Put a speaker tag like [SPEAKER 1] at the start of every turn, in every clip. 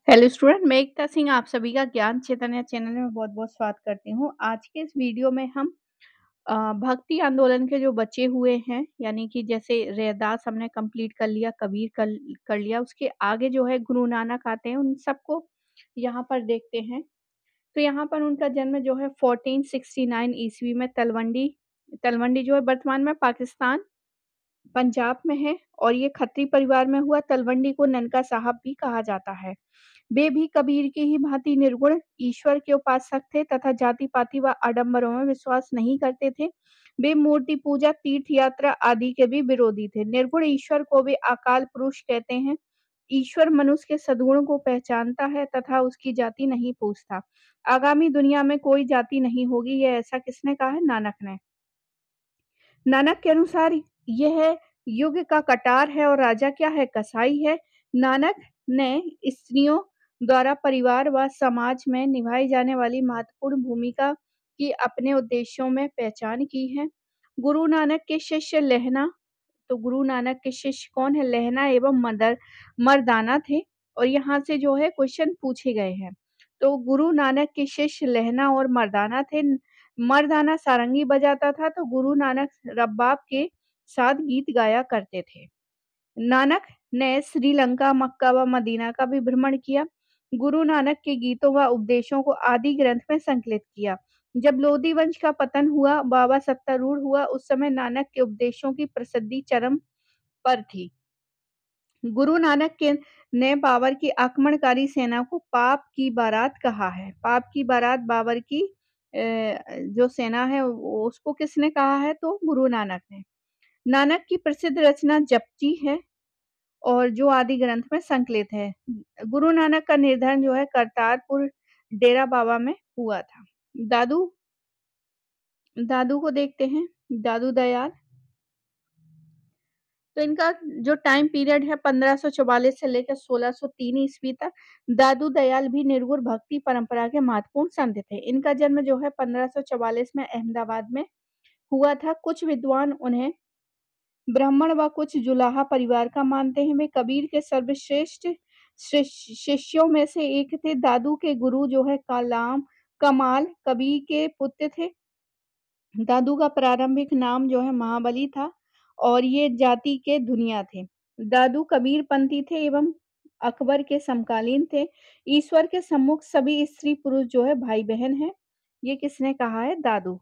[SPEAKER 1] Hello student, मैं एकता सिंह आप सभी का ज्ञान चैतन्य चैनल में बहुत-बहुत स्वागत करती हूँ। आज के इस वीडियो में हम भक्ति आंदोलन के जो बचे हुए हैं, यानी कि जैसे रैदास हमने कंप्लीट कर लिया, कबीर कर लिया, उसके आगे जो है गुरु नानक आते हैं, उन सबको यहाँ पर देखते हैं। तो यहाँ पर उनका जन्म जो है 1469 ईस्वी में तलवंडी तलवंडी जो है वर्तमान में पाकिस्तान, पंजाब में है और ये खत्री परिवार में हुआ। तलवंडी को ननका साहब भी कहा जाता है। वे भी कबीर की ही भांति निर्गुण ईश्वर के उपासक थे तथा जाति-पाति व आडंबरों में विश्वास नहीं करते थे। वे मूर्ति पूजा, तीर्थ यात्रा आदि के भी विरोधी थे। निर्गुण ईश्वर को वे अकाल पुरुष कहते हैं। ईश्वर मनुष्य के सद्गुण को पहचानता है तथा उसकी जाति नहीं पूछता। आगामी दुनिया में कोई जाति नहीं होगी, यह ऐसा किसने कहा है? नानक ने। नानक के अनुसार यह युग का कटार है और राजा क्या है? कसाई है। नानक ने स्त्रियों द्वारा परिवार व समाज में निभाई जाने वाली महत्वपूर्ण भूमिका की अपने उद्देश्यों में पहचान की है। गुरु नानक के शिष्य लहना तो गुरु नानक के शिष्य कौन है? लहना एवं मर्दाना थे और यहाँ से जो है क्वेश्चन पूछे गए हैं। तो गुरु नानक के शिष्य लहना और मर्दाना थे। मर्दाना सारंगी बजाता था तो गुरु नानक रबाब के साथ गीत गाया करते थे। नानक ने श्रीलंका, मक्का व मदीना का भी भ्रमण किया। गुरु नानक के गीतों व उपदेशों को आदि ग्रंथ में संकलित किया। जब लोधी वंश का पतन हुआ, बाबा सत्तारूढ़ हुआ, उस समय नानक के उपदेशों की प्रसिद्धि चरम पर थी। गुरु नानक के ने बाबर की आक्रमणकारी सेना को पाप की बारात कहा है। पाप की बारात बाबर की जो सेना है उसको किसने कहा है? तो गुरु नानक ने। नानक की प्रसिद्ध रचना जपजी है और जो आदि ग्रंथ में संकलित है। गुरु नानक का निर्धन जो है करतारपुर डेरा बाबा में हुआ था। दादू दादू को देखते हैं, दादू दयाल। तो इनका जो टाइम पीरियड है 1544 से लेकर 1603 ईस्वी तक। दादू दयाल भी निर्गुण भक्ति परंपरा के महत्वपूर्ण संत थे। इनका जन्म जो है 1544 में अहमदाबाद में हुआ था। कुछ विद्वान उन्हें ब्राह्मण व कुछ जुलाहा परिवार का मानते हैं। वे कबीर के सर्वश्रेष्ठ शिष्यों में से एक थे। दादू के गुरु जो है कमाल कबीर के पुत्र थे। दादू का प्रारंभिक नाम जो है महाबली था और ये जाति के धुनिया थे। दादू कबीर पंथी थे एवं अकबर के समकालीन थे। ईश्वर के सम्मुख सभी स्त्री पुरुष जो है भाई बहन हैं। ये किसने कहा है? दादू।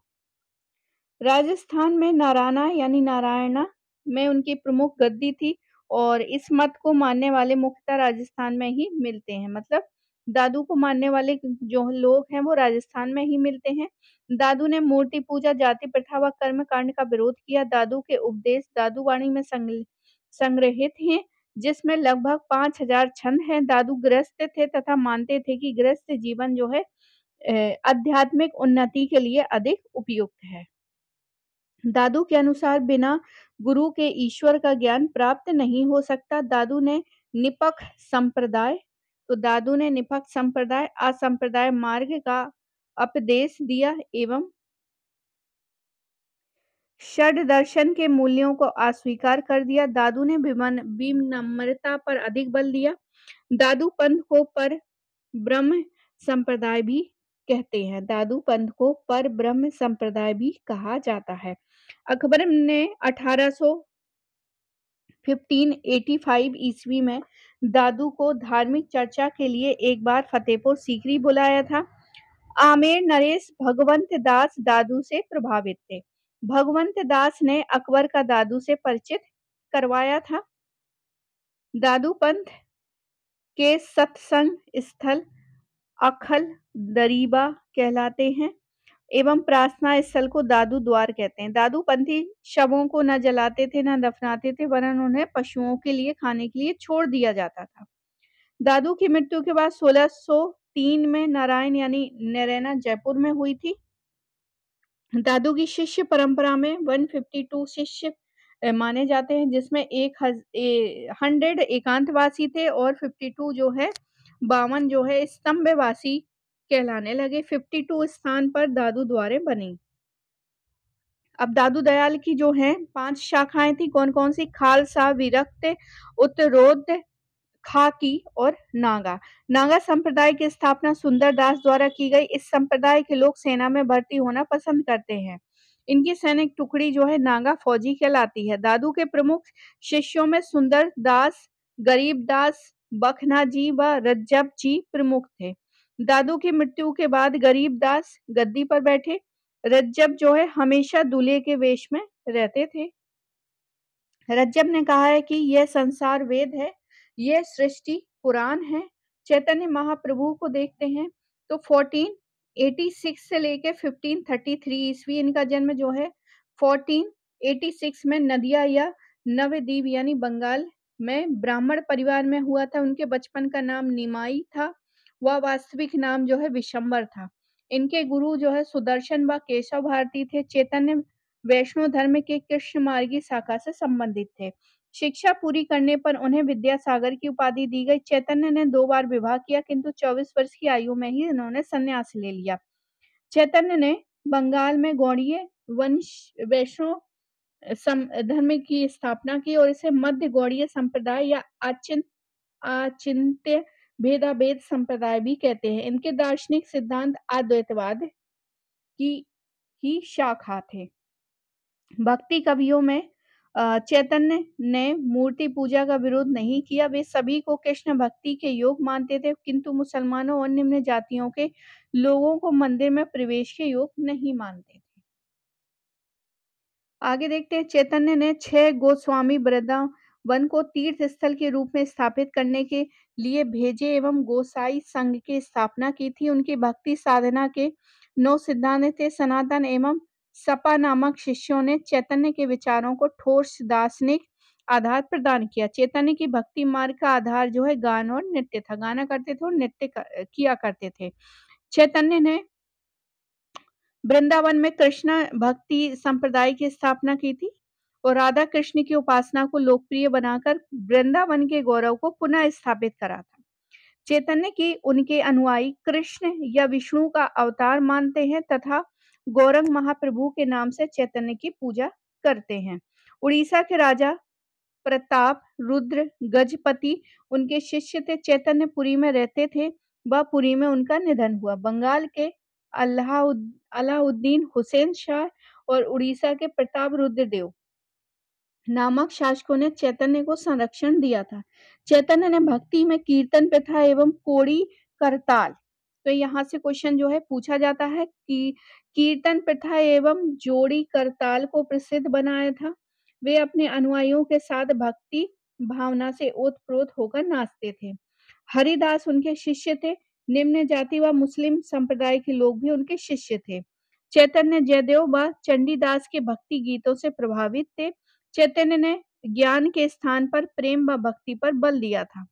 [SPEAKER 1] राजस्थान में नारायणा यानी नारायणा में उनकी प्रमुख गद्दी थी और इस मत को मानने वाले मुख्यतः राजस्थान में ही मिलते हैं। मतलब दादू को मानने वाले जो लोग हैं वो राजस्थान में ही मिलते हैं। दादू ने मूर्ति पूजा, जाति प्रथा व कर्म कांड का विरोध किया। दादू के उपदेश दादू वाणी में संग्रहित हैं, जिसमें लगभग 5000 छंद हैं। दादू गृहस्थ थे तथा मानते थे कि गृहस्थ जीवन जो है आध्यात्मिक उन्नति के लिए अधिक उपयुक्त है। दादू के अनुसार बिना गुरु के ईश्वर का ज्ञान प्राप्त नहीं हो सकता। दादू ने निपक संप्रदाय असंप्रदाय मार्ग का उपदेश दिया एवं षड दर्शन के मूल्यों को अस्वीकार कर दिया। दादू ने विनम्रता पर अधिक बल दिया। दादू पंथ को पर ब्रह्म संप्रदाय भी कहते हैं। दादू पंथ को पर ब्रह्म संप्रदाय भी कहा जाता है। अकबर ने 1585 ईस्वी में दादू को धार्मिक चर्चा के लिए एक बार फतेहपुर सीकरी बुलाया था। आमेर नरेश भगवंत दास दादू से प्रभावित थे। भगवंत दास ने अकबर का दादू से परिचित करवाया था। दादू पंथ के सत्संग स्थल अखल दरीबा कहलाते हैं एवं प्रार्थना स्थल को दादू द्वार कहते हैं। दादू पंथी शवों को न जलाते थे न दफनाते थे, वरन उन्हें पशुओं के लिए खाने के लिए छोड़ दिया जाता था। दादू की मृत्यु के बाद 1603 में नारायण यानी नैरेना जयपुर में हुई थी। दादू की शिष्य परंपरा में 152 शिष्य माने जाते हैं, जिसमें 100 एकांतवासी थे और 52 जो है 52 जो है स्तंभवासी कहलाने लगे। 52 स्थान पर दादू द्वारे बनी। अब दादू दयाल की जो है 5 शाखाएं थी। कौन कौन सी? खालसा, विरक्त, उत्तरोध, खाकी और नागा। नागा संप्रदाय की स्थापना सुंदरदास द्वारा की गई। इस संप्रदाय के लोग सेना में भर्ती होना पसंद करते हैं। इनकी सैनिक टुकड़ी जो है नागा फौजी कहलाती है। दादू के प्रमुख शिष्यों में सुंदरदास, गरीबदास, बखनाजी व रज्जब जी प्रमुख थे। दादू की मृत्यु के बाद गरीबदास गद्दी पर बैठे। रज्जब जो है हमेशा दूल्हे के वेश में रहते थे। रज्जब ने कहा है कि यह संसार वेद है, यह सृष्टि पुराण है। चैतन्य महाप्रभु को देखते हैं तो 1486 से लेके 1533 ईस्वी इनका जन्म जो है 1486 में नदिया या नवद्वीप यानी बंगाल में ब्राह्मण परिवार में हुआ था। उनके बचपन का नाम निमाई था। वह वास्तविक नाम जो है विशंबर था। इनके गुरु जो है सुदर्शन व केशव भारती थे। चैतन्य वैष्णव धर्म के कृष्ण मार्गी शाखा से संबंधित थे। शिक्षा पूरी करने पर उन्हें विद्यासागर की उपाधि दी गई। चैतन्य ने 2 बार विवाह किया, किंतु 24 वर्ष की आयु में ही इन्होंने संन्यास ले लिया। चैतन्य ने बंगाल में गौड़ीय वंश वैष्णव धर्म की स्थापना की और इसे मध्य गौड़ीय संप्रदाय या अचिंत्य भेदाभेद संप्रदाय भी कहते हैं। इनके दार्शनिक सिद्धांत अद्वैतवाद की ही शाखा थे। भक्ति कवियों में चैतन्य ने मूर्ति पूजा का विरोध नहीं किया। वे सभी को कृष्ण भक्ति के योग मानते थे, किंतु मुसलमानों और निम्न जातियों के लोगों को मंदिर में प्रवेश के योग नहीं मानते थे। आगे देखते हैं, चैतन्य ने 6 गोस्वामी वृंदावन को तीर्थ स्थल के रूप में स्थापित करने के लिए भेजे एवं गोसाई संघ की स्थापना की थी। उनकी भक्ति साधना के 9 सिद्धांत थे। सनातन एवं सपा नामक शिष्यों ने चैतन्य के विचारों को ठोस दार्शनिक आधार प्रदान किया। चैतन्य की भक्ति मार्ग का आधार जो है गान और नृत्य था। गाना करते थे और नृत्य किया करते थे। चैतन्य ने वृंदावन में कृष्ण भक्ति संप्रदाय की स्थापना की थी और राधा कृष्ण की उपासना को लोकप्रिय बनाकर वृंदावन के गौरव को पुनः स्थापित करा था। चैतन्य की उनके अनुयायी कृष्ण या विष्णु का अवतार मानते हैं तथा गौरंग महाप्रभु के नाम से चैतन्य की पूजा करते हैं। उड़ीसा के राजा प्रताप रुद्र गजपति उनके शिष्य थे। चैतन्यपुरी में रहते थे व पुरी में उनका निधन हुआ। बंगाल के अलाउद्दीन हुसैन शाह और उड़ीसा के प्रताप रुद्र देव नामक शासकों ने चैतन्य को संरक्षण दिया था। चैतन्य ने भक्ति में कीर्तन प्रथा एवं कोड़ी करताल, तो यहाँ से क्वेश्चन जो है पूछा जाता है कि कीर्तन प्रथा एवं जोड़ी करताल को प्रसिद्ध बनाया था। वे अपने अनुयायियों के साथ भक्ति भावना से ओतप्रोत होकर नाचते थे। हरिदास उनके शिष्य थे। निम्न जाति व मुस्लिम संप्रदाय के लोग भी उनके शिष्य थे। चैतन्य जयदेव व चंडीदास के भक्ति गीतों से प्रभावित थे। चैतन्य ने ज्ञान के स्थान पर प्रेम व भक्ति पर बल दिया था।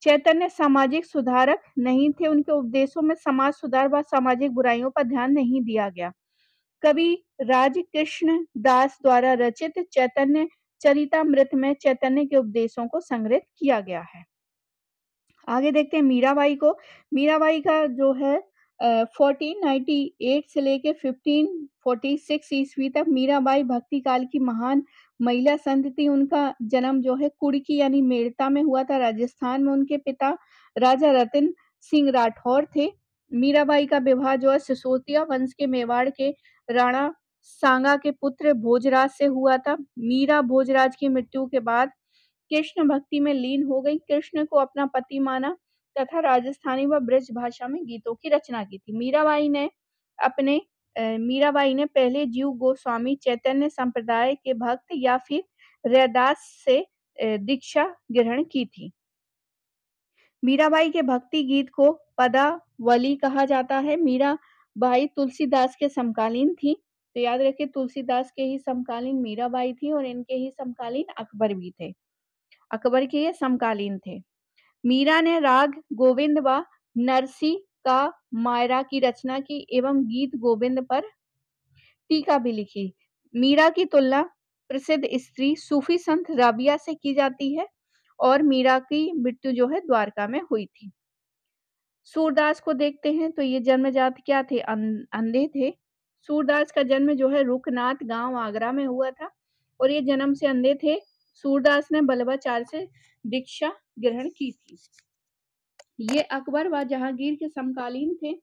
[SPEAKER 1] चैतन्य सामाजिक सुधारक नहीं थे। उनके उपदेशों में समाज सुधार व सामाजिक बुराइयों पर ध्यान नहीं दिया गया। कवि राजकृष्ण दास द्वारा रचित चैतन्य चरितामृत में चैतन्य के उपदेशों को संग्रहित किया गया है। आगे देखते हैं मीराबाई को। मीराबाई का जो है 1498 से लेके 1546 ईस्वी तक मीराबाई भक्ति काल की महान महिला संत थी। उनका जन्म जो है कुड़की यानी मेड़ता में हुआ था, राजस्थान में। उनके पिता राजा रतन सिंह राठौर थे। मीराबाई का विवाह जो है सिसोदिया वंश के मेवाड़ के राणा सांगा के पुत्र भोजराज से हुआ था। मीरा भोजराज की मृत्यु के बाद कृष्ण भक्ति में लीन हो गई। कृष्ण को अपना पति माना तथा राजस्थानी व ब्रज भाषा में गीतों की रचना की थी। मीराबाई ने पहले जीव गोस्वामी चैतन्य संप्रदाय के भक्त या फिर रैदास से दीक्षा ग्रहण की थी। मीराबाई के भक्ति गीत को पदावली कहा जाता है। मीराबाई तुलसीदास के समकालीन थी, तो याद रखिए तुलसीदास के ही समकालीन मीराबाई थी और इनके ही समकालीन अकबर भी थे। अकबर के ये समकालीन थे। मीरा ने राग गोविंद व नरसी का मायरा की रचना की एवं गीत गोविंद पर टीका भी लिखी। मीरा की तुलना प्रसिद्ध स्त्री सूफी संत राबिया से की जाती है और मीरा की मृत्यु जो है द्वारका में हुई थी। सूरदास को देखते हैं तो ये जन्मजात क्या थे? अंधे थे। सूरदास का जन्म जो है रुकनाथ गांव आगरा में हुआ था और ये जन्म से अंधे थे। सूरदास ने बल्लभाचार्य से दीक्षा ग्रहण की थी। ये अकबर व जहांगीर के समकालीन थे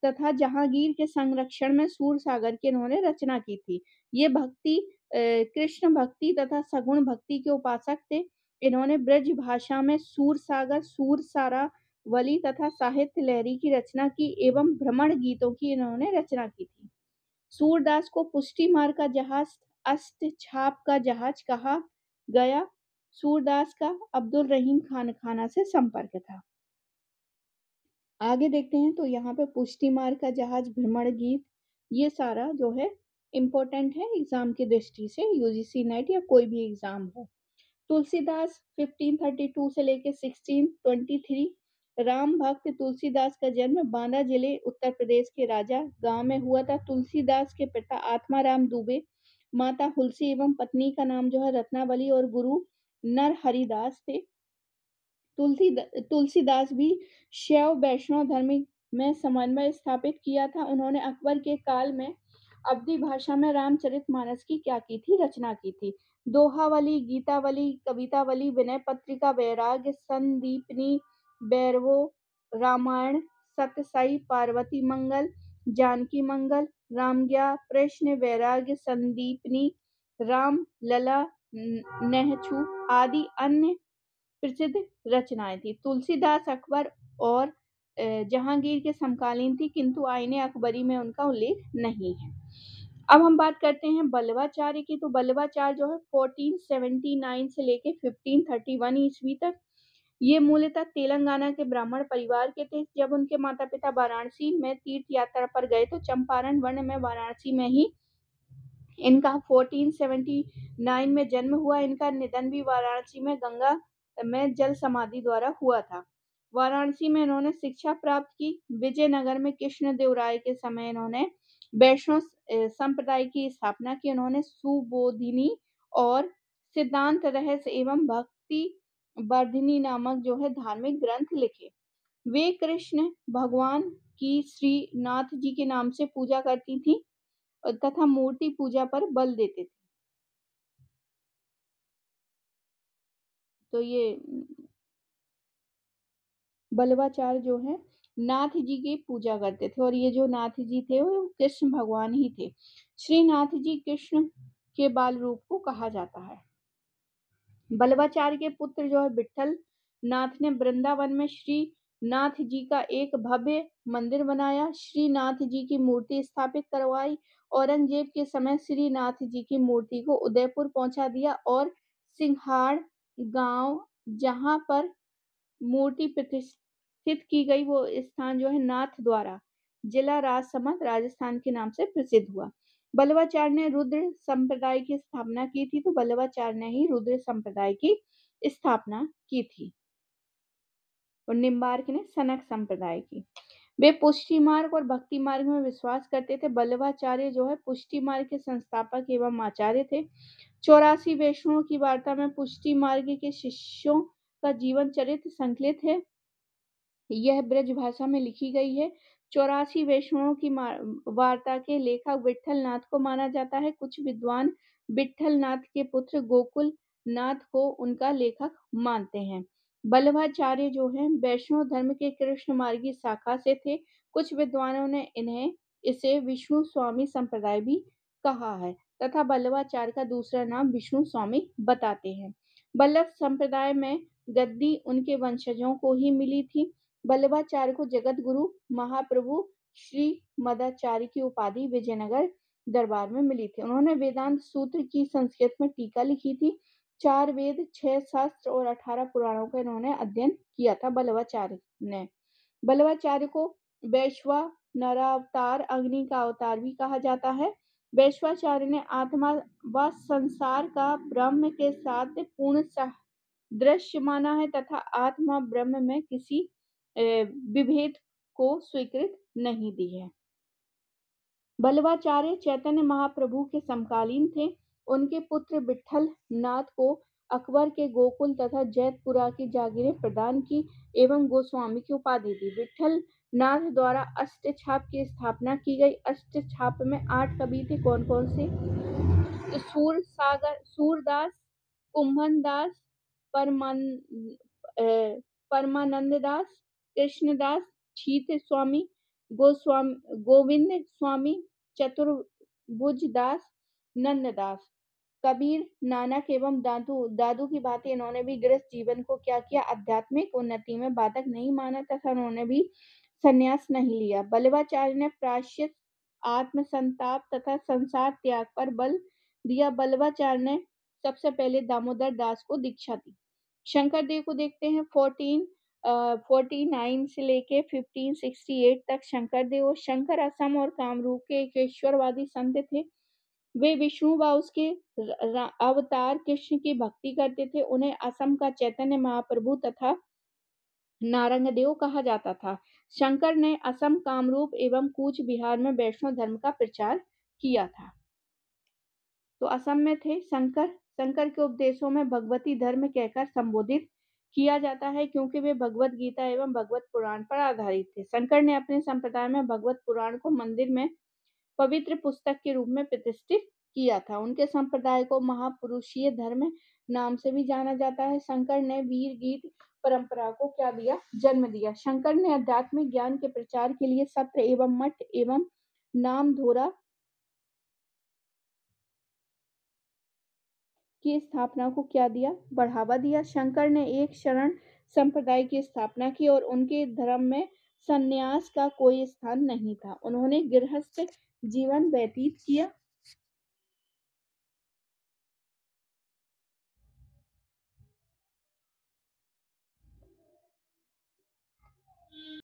[SPEAKER 1] तथा जहांगीर के संरक्षण में सूरसागर की इन्होंने रचना की थी। ये भक्ति कृष्ण भक्ति तथा सगुण भक्ति के उपासक थे। इन्होंने ब्रज भाषा में सूरसागर, सूरसारावली तथा साहित्य लहरी की रचना की एवं भ्रमण गीतों की इन्होंने रचना की थी। सूरदास को पुष्टि मार्ग का जहाज, अष्ट छाप का जहाज कहा गया। सूरदास का अब्दुल रहीम खान खाना से संपर्क था। आगे देखते हैं तो यहाँ पे पुष्टि मार्ग का जहाज, भ्रमण गीत, ये सारा जो है इम्पोर्टेंट है एग्जाम की दृष्टि से, यूजीसी नेट या कोई भी एग्जाम हो। तुलसीदास 1532 से लेके 1623। राम भक्त तुलसीदास का जन्म बांदा जिले उत्तर प्रदेश के राजा गांव में हुआ था। तुलसीदास के पिता आत्माराम दुबे, माता हुलसी एवं पत्नी का नाम जो है रत्नावली और गुरु नरहरिदास थे। तुलसीदास भी शैव वैष्णव धर्म में समन्वय स्थापित किया था। उन्होंने अकबर के काल में अवधी भाषा में रामचरितमानस की क्या की थी, रचना की थी। दोहावली, गीतावली, कवितावली, विनय पत्रिका, वैराग्य संदीपनी, बैरवो, रामायण, सतसाई, पार्वती मंगल, जानकी मंगल, रामज्ञा, प्रश्न, वैराग्य संदीपनी, राम लला, नहछू आदि अन्य प्रसिद्ध रचनाएं थी। तुलसीदास अकबर और जहांगीर के समकालीन थी, किंतु आईने अकबरी में उनका उल्लेख नहीं है। अब हम बात करते हैं बल्लवाचार्य की। तो बल्लवाचार्य जो है 1479 से लेके 1531 ईस्वी तक, ये मूलतः तेलंगाना के ब्राह्मण परिवार के थे। जब उनके माता पिता वाराणसी में तीर्थ यात्रा पर गए तो चंपारण वर्ण में वाराणसी में ही इनका 1479 में जन्म हुआ। इनका निधन भी वाराणसी में गंगा में जल समाधि द्वारा हुआ था। वाराणसी में इन्होंने शिक्षा प्राप्त की। विजयनगर में कृष्णदेव राय के समय इन्होंने वैष्णव संप्रदाय की स्थापना की। उन्होंने सुबोधिनी और सिद्धांत रहस्य एवं भक्ति वर्धिनी नामक जो है धार्मिक ग्रंथ लिखे। वे कृष्ण भगवान की श्रीनाथ जी के नाम से पूजा करती थी तथा मूर्ति पूजा पर बल देते थे। तो ये बल्लवाचार्य जो है नाथ जी की पूजा करते थे और ये जो नाथ जी थे वो कृष्ण भगवान ही थे। श्रीनाथ जी कृष्ण के बाल रूप को कहा जाता है। बल्लवाचार्य के पुत्र जो है विठल नाथ ने वृंदावन में श्री नाथ जी का एक भव्य मंदिर बनाया। श्री नाथ जी की मूर्ति स्थापित करवाई। औरंगजेब के समय श्री नाथ जी की मूर्ति को उदयपुर पहुंचा दिया और सिंघाड़ गांव जहां पर मूर्ति प्रतिष्ठित की गई वो स्थान जो है नाथ द्वारा जिला राजसमंद राजस्थान के नाम से प्रसिद्ध हुआ। बल्लवाचार्य ने रुद्र संप्रदाय की स्थापना की थी। तो बल्लवाचार्य ने ही रुद्र संप्रदाय की स्थापना की थी और निम्बार्क ने सनक संप्रदाय की। वे पुष्टि मार्ग और भक्ति मार्ग में विश्वास करते थे। बल्लवाचार्य जो है पुष्टि मार्ग के संस्थापक एवं आचार्य थे। 84 वैष्णवों की वार्ता में पुष्टि मार्ग के शिष्यों का जीवन चरित्र संकलित है। यह ब्रज भाषा में लिखी गई है। 84 वैष्णवों की वार्ता के लेखक विठल नाथ को माना जाता है। कुछ विद्वान विठल नाथ के पुत्र गोकुल नाथ को उनका लेखक मानते हैं। बल्लभाचार्य जो है वैष्णव धर्म के कृष्ण मार्गी शाखा से थे। कुछ विद्वानों ने इसे विष्णु स्वामी संप्रदाय भी कहा है तथा बल्लभाचार्य का दूसरा नाम विष्णु स्वामी बताते हैं। बल्लभ संप्रदाय में गद्दी उनके वंशजों को ही मिली थी। बल्लभाचार्य को जगत गुरु महाप्रभु श्री मदाचार्य की उपाधि विजयनगर दरबार में मिली थी। उन्होंने वेदांत सूत्र की संस्कृत में टीका लिखी थी। 4 वेद, 6 शास्त्र और 18 पुराणों का इन्होंने अध्ययन किया था बल्लभाचार्य ने। बल्लभाचार्य को वैश्वानरावतार, अग्नि का अवतार भी कहा जाता है। वैश्वाचार्य ने आत्मा व संसार का ब्रह्म के साथ पूर्ण दृश्य माना है तथा आत्मा ब्रह्म में किसी विभेद को स्वीकृत नहीं दी है। बल्लभाचार्य चैतन्य महाप्रभु के समकालीन थे। उनके पुत्र विठल नाथ को अकबर के गोकुल तथा जैतपुरा की जागीरें प्रदान की एवं गोस्वामी की उपाधि दी। विठल नाथ द्वारा अष्टछाप की स्थापना की गई। अष्टछाप में 8 कवि थे। कौन कौन से? सूरदास, कुंभनदास, परमानंद दास, कृष्णदास, छीत स्वामी, गोविंद स्वामी, चतुर्भुज दास, नंददास, कबीर, नानक एवं दादू की भांति इन्होंने भी गृहस्थ जीवन को क्या किया, आध्यात्मिक उन्नति में बाधक नहीं माना तथा उन्होंने भी संन्यास नहीं लिया। बल्लभाचार्य ने प्रायश्चित, आत्मसंताप तथा संसार त्याग पर बल दिया। बल्लभाचार्य ने सबसे पहले दामोदर दास को दीक्षा दी। शंकर देव को देखते हैं। 1449 से लेके 1568 तक शंकर देव। शंकर असम और कामरूप के एक ईश्वरवादी संत थे। वे विष्णु व उसके अवतार कृष्ण की भक्ति करते थे। उन्हें असम का चैतन्य महाप्रभु तथा नारंगदेव कहा जाता था। शंकर ने असम, कामरूप एवं कूच बिहार में वैष्णव धर्म का प्रचार किया था। तो असम में थे शंकर। शंकर के उपदेशों में भगवती धर्म कहकर संबोधित किया जाता है क्योंकि वे भगवत गीता एवं भगवत पुराण पर आधारित थे। शंकर ने अपने संप्रदाय में भगवत पुराण को मंदिर में पवित्र पुस्तक के रूप में प्रतिष्ठित किया था। उनके संप्रदाय को महापुरुषीय धर्म नाम से भी जाना जाता है। शंकर ने वीर गीत परंपरा को क्या दिया, जन्म दिया। शंकर ने आध्यात्मिक ज्ञान के प्रचार के लिए सत्र एवं मठ एवं नामधोरा की स्थापना को क्या दिया, बढ़ावा दिया। शंकर ने एक शरण संप्रदाय की स्थापना की और उनके धर्म में संन्यास का कोई स्थान नहीं था। उन्होंने गृहस्थ जीवन व्यतीत किया।